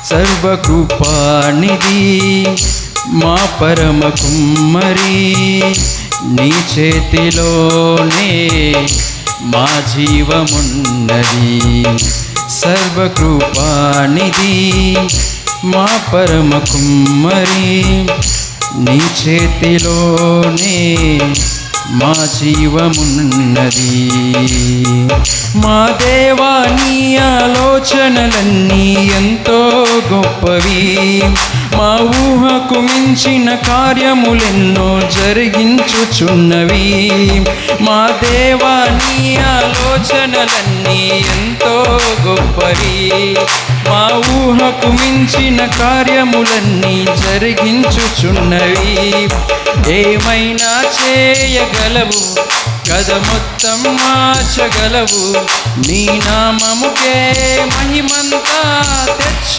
సర్వకృపానిధి మా పరమ కుమ్మరి, నీ చేతిలోనే మా జీవమున్నది. సర్వకృపానిధి మా పరమ కుమ్మరి, నీ చేతిలోనే మా జీవమున్నది. మా దేవా నీ ఆలోచనలన్నీ ఎంతో గొప్పవి, మా ఊహకు మించిన కార్యములెన్నో జరిగించుచున్నవి. మా దేవా నీ ఆలోచనలన్నీ ఎంతో గొప్పవి, మా ఊహకు మించిన కార్యములన్నీ జరిగించుచున్నవి. ఏమైనా చేయగలవు, కథ మొత్తం మార్చగలవు, నీ నామముకే మహిమంతా తెచ్చు